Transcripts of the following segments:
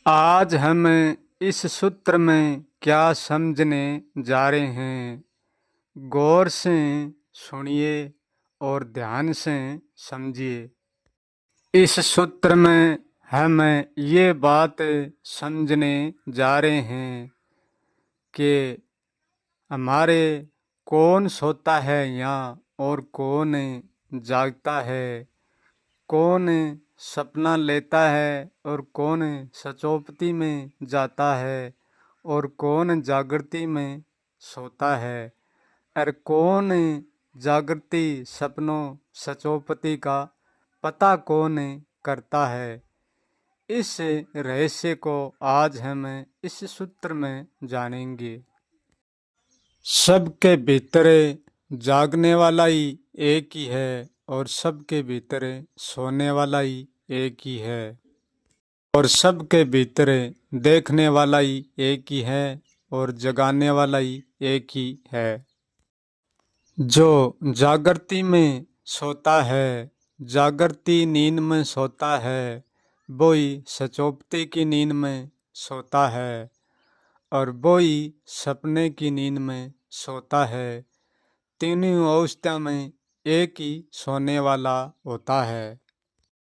आज हम इस सूत्र में क्या समझने जा रहे हैं, गौर से सुनिए और ध्यान से समझिए। इस सूत्र में हम ये बात समझने जा रहे हैं कि हमारे कौन सोता है यहाँ और कौन जागता है, कौन सपना लेता है और कौन सचोपती में जाता है और कौन जागृति में सोता है, और कौन जागृति सपनों सचोपती का पता कौन करता है। इस रहस्य को आज हम इस सूत्र में जानेंगे। सबके भीतर जागने वाला ही एक ही है और सबके भीतर सोने वाला ही एक ही है, और सबके भीतर देखने वाला ही एक ही है और जगाने वाला ही एक ही है। जो जागृति में सोता है, जागृति नींद में सोता है, वो ही सचोपती की नींद में सोता है और वो ही सपने की नींद में सोता है। तीनों अवस्था में एक ही सोने वाला होता है।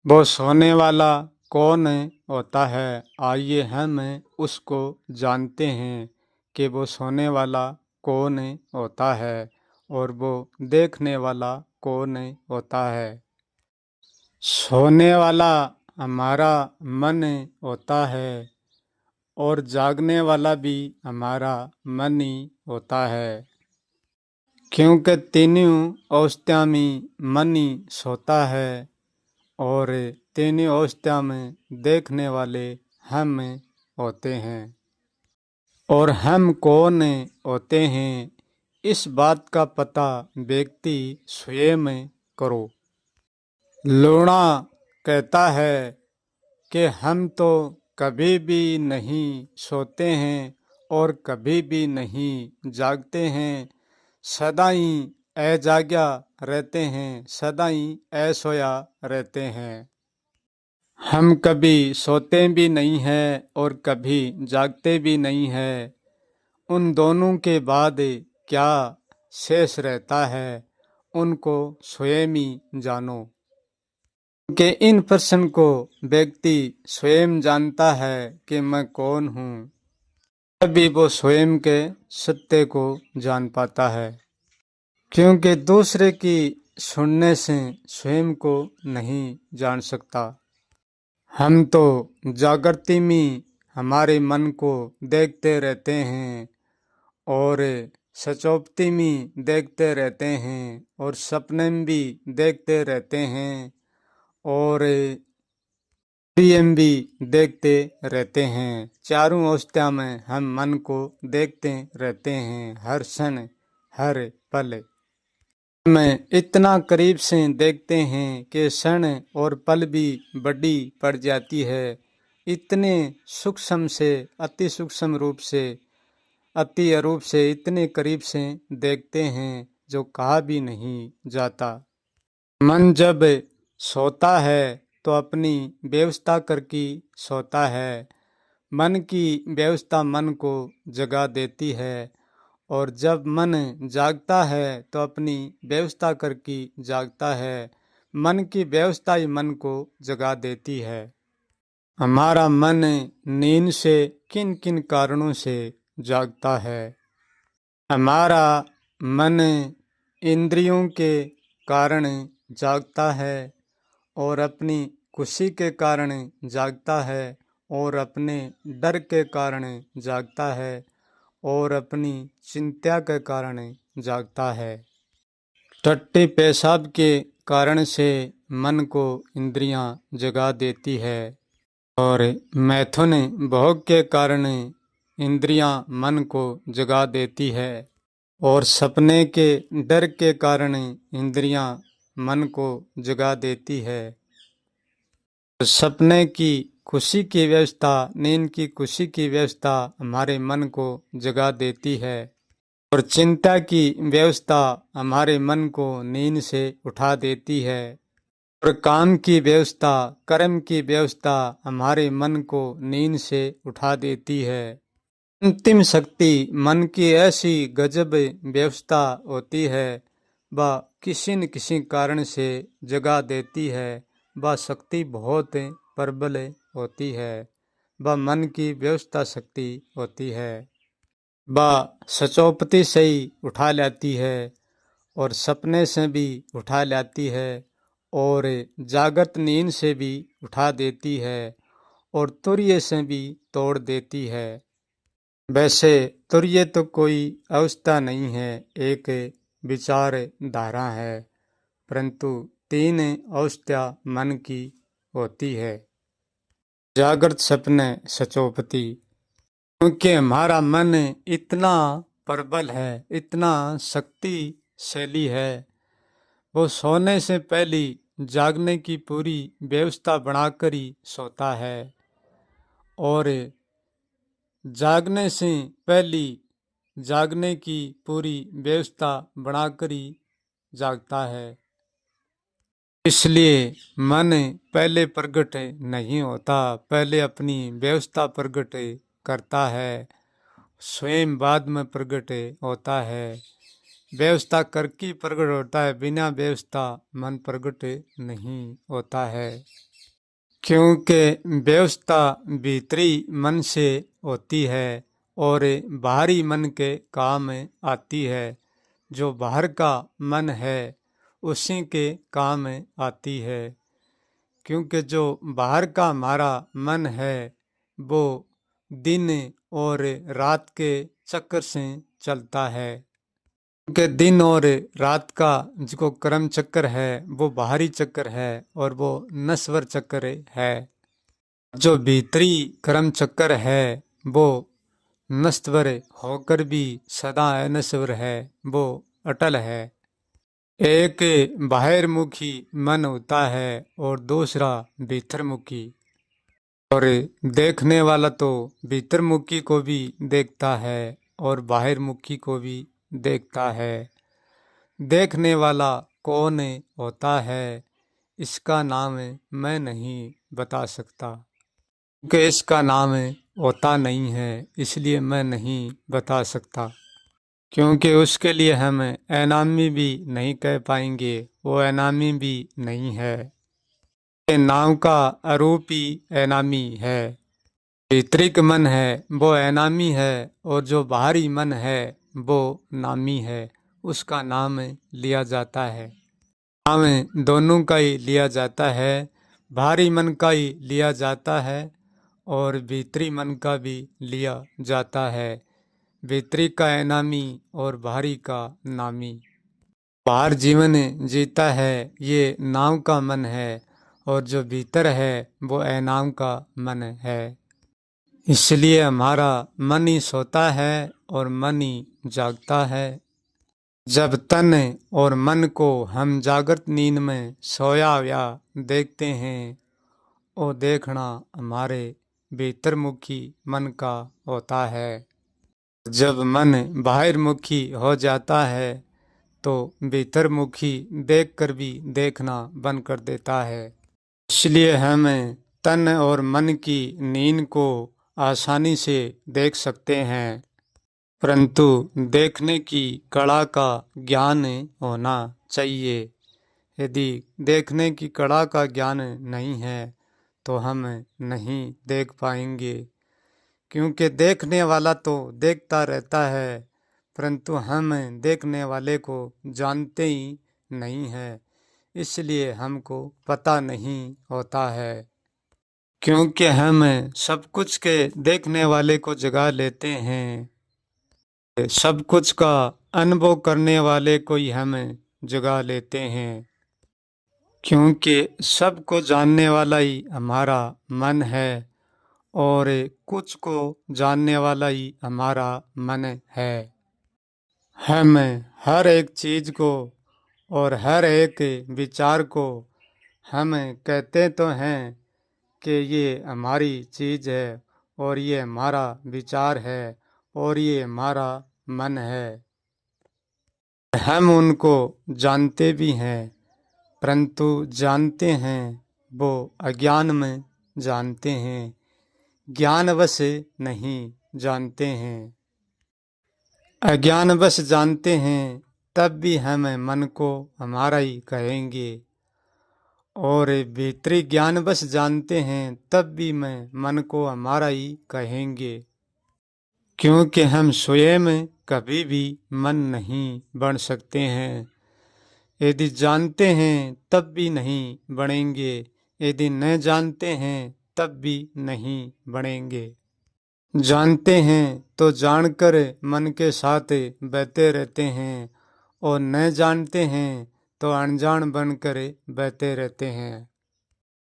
वो सोने वाला कौन होता है, आइए हम उसको जानते हैं कि वो सोने वाला कौन होता है और वो देखने वाला कौन होता है। सोने वाला हमारा मन होता है और जागने वाला भी हमारा मन ही होता है, क्योंकि तीनों अवस्था में मन ही सोता है और तीनों अवस्था में देखने वाले हम होते हैं। और हम कौन होते हैं, इस बात का पता व्यक्ति स्वयं करो। लूणा कहता है कि हम तो कभी भी नहीं सोते हैं और कभी भी नहीं जागते हैं, सदा ही अजाग्या रहते हैं, सदा ही असोया रहते हैं। हम कभी सोते भी नहीं हैं और कभी जागते भी नहीं हैं। उन दोनों के बाद क्या शेष रहता है, उनको स्वयं ही जानो। कि इन प्रश्न को व्यक्ति स्वयं जानता है कि मैं कौन हूँ, तभी वो स्वयं के सत्य को जान पाता है, क्योंकि दूसरे की सुनने से स्वयं को नहीं जान सकता। हम तो जागृति में हमारे मन को देखते रहते हैं और सचोपती में देखते रहते हैं और सपने में भी देखते रहते हैं और प्रियम भी देखते रहते हैं। चारों अवस्था में हम मन को देखते रहते हैं, हर क्षण हर पल में इतना करीब से देखते हैं कि क्षण और पल भी बड़ी पड़ जाती है। इतने सूक्ष्म से, अति सूक्ष्म रूप से, अति अरूप से, इतने करीब से देखते हैं जो कहा भी नहीं जाता। मन जब सोता है तो अपनी व्यवस्था करके सोता है। मन की व्यवस्था मन को जगा देती है, और जब मन जागता है तो अपनी व्यवस्था करके जागता है। मन की व्यवस्था ही मन को जगा देती है। हमारा मन नींद से किन किन कारणों से जागता है। हमारा मन इंद्रियों के कारण जागता है और अपनी खुशी के कारण जागता है और अपने डर के कारण जागता है और अपनी चिंता के कारण जागता है। टट्टी पेशाब के कारण से मन को इंद्रियां जगा देती है और मैथुन भोग के कारण इंद्रियां मन को जगा देती है और सपने के डर के कारण इंद्रियां मन को जगा देती है। सपने की खुशी की व्यवस्था, नींद की खुशी की व्यवस्था हमारे मन को जगा देती है और चिंता की व्यवस्था हमारे मन को नींद से उठा देती है। और काम की व्यवस्था, कर्म की व्यवस्था हमारे मन को नींद से उठा देती है। अंतिम शक्ति मन की ऐसी गजब व्यवस्था होती है, वह किसी न किसी कारण से जगा देती है। वह शक्ति बहुत प्रबल होती है। वह मन की व्यवस्था शक्ति होती है। वह सचोपति से ही उठा लाती है और सपने से भी उठा लाती है और जागृत नींद से भी उठा देती है और तुर्य से भी तोड़ देती है। वैसे तुर्य तो कोई अवस्था नहीं है, एक विचार धारा है, परंतु तीन अवस्था मन की होती है, जागृत, सपने, सचोपति। क्योंकि हमारा मन इतना प्रबल है, इतना शक्तिशाली है, वो सोने से पहले जागने की पूरी व्यवस्था बनाकर ही सोता है और जागने से पहले जागने की पूरी व्यवस्था बनाकर ही जागता है। इसलिए मन पहले प्रकट नहीं होता, पहले अपनी व्यवस्था प्रकट करता है, स्वयं बाद में प्रकट होता है। व्यवस्था करके प्रकट होता है, बिना व्यवस्था मन प्रकट नहीं होता है। क्योंकि व्यवस्था भीतरी मन से होती है और बाहरी मन के काम आती है। जो बाहर का मन है उसी के काम आती है। क्योंकि जो बाहर का हमारा मन है वो दिन और रात के चक्कर से चलता है। क्योंकि दिन और रात का जो कर्म चक्कर है वो बाहरी चक्कर है और वो नश्वर चक्कर है। जो भीतरी कर्म चक्कर है वो नश्वर होकर भी सदा अनश्वर है, वो अटल है। एक बाहिरमुखी मन होता है और दूसरा भीतरमुखी। और देखने वाला तो भीतरमुखी को भी देखता है और बाहिरमुखी को भी देखता है। देखने वाला कौन होता है इसका नाम मैं नहीं बता सकता, क्योंकि इसका नाम होता नहीं है, इसलिए मैं नहीं बता सकता। क्योंकि उसके लिए हम एनामी भी नहीं कह पाएंगे, वो एनामी भी नहीं है। ये नाम का अरूप ही एनामी है। भीतरिक मन है वो एनामी है और जो बाहरी मन है वो नामी है, उसका नाम लिया जाता है। नाम दोनों का ही लिया जाता है, बाहरी मन का ही लिया जाता है और भीतरी मन का भी लिया जाता है। भीतरी का एनामी और बाहरी का नामी। बाहर जीवन जीता है ये नाम का मन है और जो भीतर है वो एनाम का मन है। इसलिए हमारा मन ही सोता है और मन ही जागता है। जब तन और मन को हम जागृत नींद में सोया हुआ देखते हैं, वो देखना हमारे भीतरमुखी मन का होता है। जब मन बाहिरमुखी हो जाता है तो भीतरमुखी देखकर भी देखना बंद कर देता है। इसलिए हमें तन और मन की नींद को आसानी से देख सकते हैं, परंतु देखने की कला का ज्ञान होना चाहिए। यदि देखने की कला का ज्ञान नहीं है तो हम नहीं देख पाएंगे। क्योंकि देखने वाला तो देखता रहता है, परंतु हम देखने वाले को जानते ही नहीं है, इसलिए हमको पता नहीं होता है। क्योंकि हम सब कुछ के देखने वाले को जगा लेते हैं, सब कुछ का अनुभव करने वाले को ही हम जगा लेते हैं। क्योंकि सबको जानने वाला ही हमारा मन है और कुछ को जानने वाला ही हमारा मन है। हम हर एक चीज को और हर एक विचार को हम कहते तो हैं कि ये हमारी चीज है और ये हमारा विचार है और ये हमारा मन है। हम उनको जानते भी हैं, परंतु जानते हैं वो अज्ञान में जानते हैं, ज्ञानवश नहीं जानते हैं। अज्ञानवश जानते हैं तब भी हम मन को हमारा ही कहेंगे, और भीतरी ज्ञानवश जानते हैं तब भी मैं मन को हमारा ही कहेंगे, क्योंकि हम स्वयं कभी भी मन नहीं बन सकते हैं। यदि जानते हैं तब भी नहीं बनेंगे, यदि न जानते हैं तब भी नहीं बनेंगे। जानते हैं तो जानकर मन के साथ बहते रहते हैं, और न जानते हैं तो अनजान बनकर बहते रहते हैं।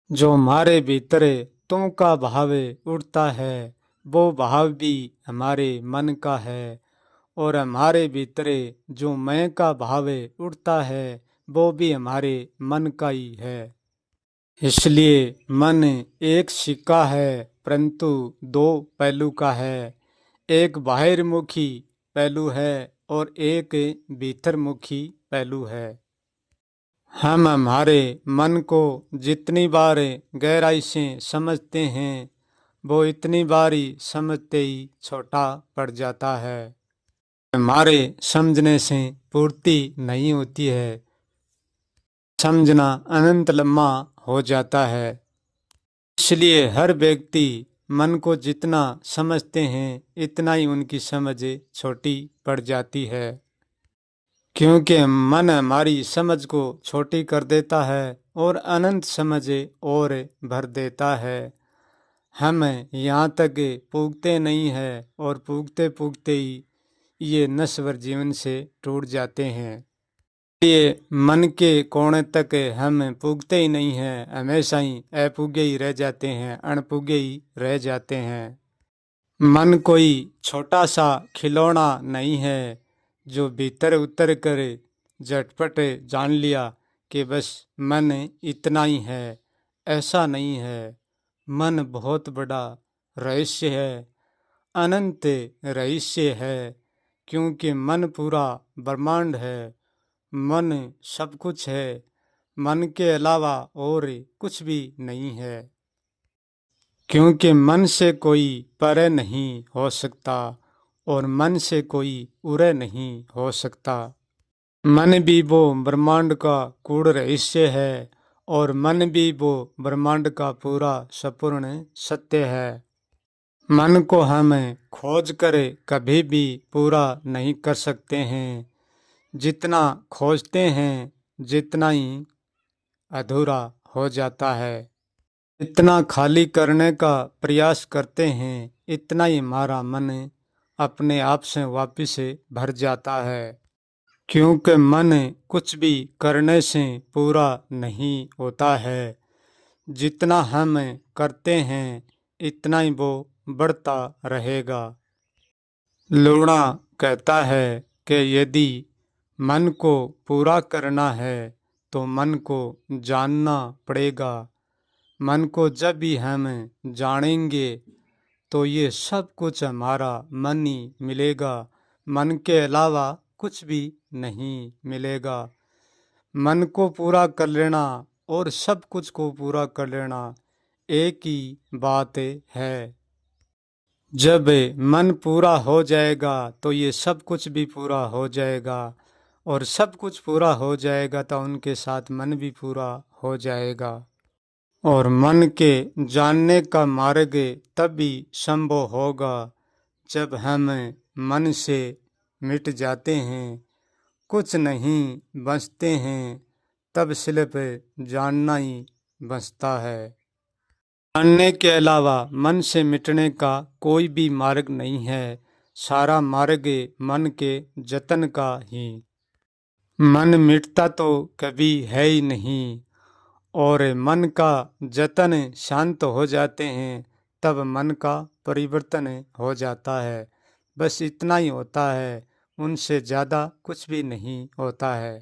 जो हमारे भीतर तुम का भाव उठता है वो भाव भी हमारे मन का है, और हमारे भीतर जो मैं का भाव उठता है वो भी हमारे मन का ही है। इसलिए मन एक सिक्का है परंतु दो पहलू का है। एक बाहिर्मुखी पहलू है और एक भीतरमुखी पहलू है। हम हमारे मन को जितनी बार गहराई से समझते हैं वो इतनी बार ही समझते ही छोटा पड़ जाता है। हमारे समझने से पूर्ति नहीं होती है, समझना अनंत लम्बा हो जाता है। इसलिए हर व्यक्ति मन को जितना समझते हैं इतना ही उनकी समझ छोटी पड़ जाती है, क्योंकि मन हमारी समझ को छोटी कर देता है और अनंत समझ और भर देता है। हम यहाँ तक पूगते नहीं है और पूगते पूगते ही ये नश्वर जीवन से टूट जाते हैं। ये मन के कोने तक हम पूगते ही नहीं हैं, हमेशा ही अपूगे ही रह जाते हैं, अनपूगे ही रह जाते हैं। मन कोई छोटा सा खिलौना नहीं है जो भीतर उतर कर झटपट जान लिया कि बस मन इतना ही है। ऐसा नहीं है, मन बहुत बड़ा रहस्य है, अनंत रहस्य है, क्योंकि मन पूरा ब्रह्मांड है। मन सब कुछ है, मन के अलावा और कुछ भी नहीं है, क्योंकि मन से कोई परे नहीं हो सकता और मन से कोई उरे नहीं हो सकता। मन भी वो ब्रह्मांड का कूड़ रहस्य है और मन भी वो ब्रह्मांड का पूरा संपूर्ण सत्य है। मन को हम खोज कर कभी भी पूरा नहीं कर सकते हैं। जितना खोजते हैं जितना ही अधूरा हो जाता है। इतना खाली करने का प्रयास करते हैं इतना ही हमारा मन अपने आप से वापस भर जाता है, क्योंकि मन कुछ भी करने से पूरा नहीं होता है। जितना हम करते हैं इतना ही वो बढ़ता रहेगा। लूणा कहता है कि यदि मन को पूरा करना है तो मन को जानना पड़ेगा। मन को जब भी हम जानेंगे तो ये सब कुछ हमारा मन ही मिलेगा, मन के अलावा कुछ भी नहीं मिलेगा। मन को पूरा कर लेना और सब कुछ को पूरा कर लेना एक ही बात है। जब मन पूरा हो जाएगा तो ये सब कुछ भी पूरा हो जाएगा, और सब कुछ पूरा हो जाएगा तो उनके साथ मन भी पूरा हो जाएगा। और मन के जानने का मार्ग तभी संभव होगा जब हम मन से मिट जाते हैं, कुछ नहीं बचते हैं, तब सिर्फ जानना ही बचता है। जानने के अलावा मन से मिटने का कोई भी मार्ग नहीं है, सारा मार्ग मन के जतन का ही। मन मिटता तो कभी है ही नहीं, और मन का जतन शांत हो जाते हैं तब मन का परिवर्तन हो जाता है। बस इतना ही होता है, उनसे ज़्यादा कुछ भी नहीं होता है।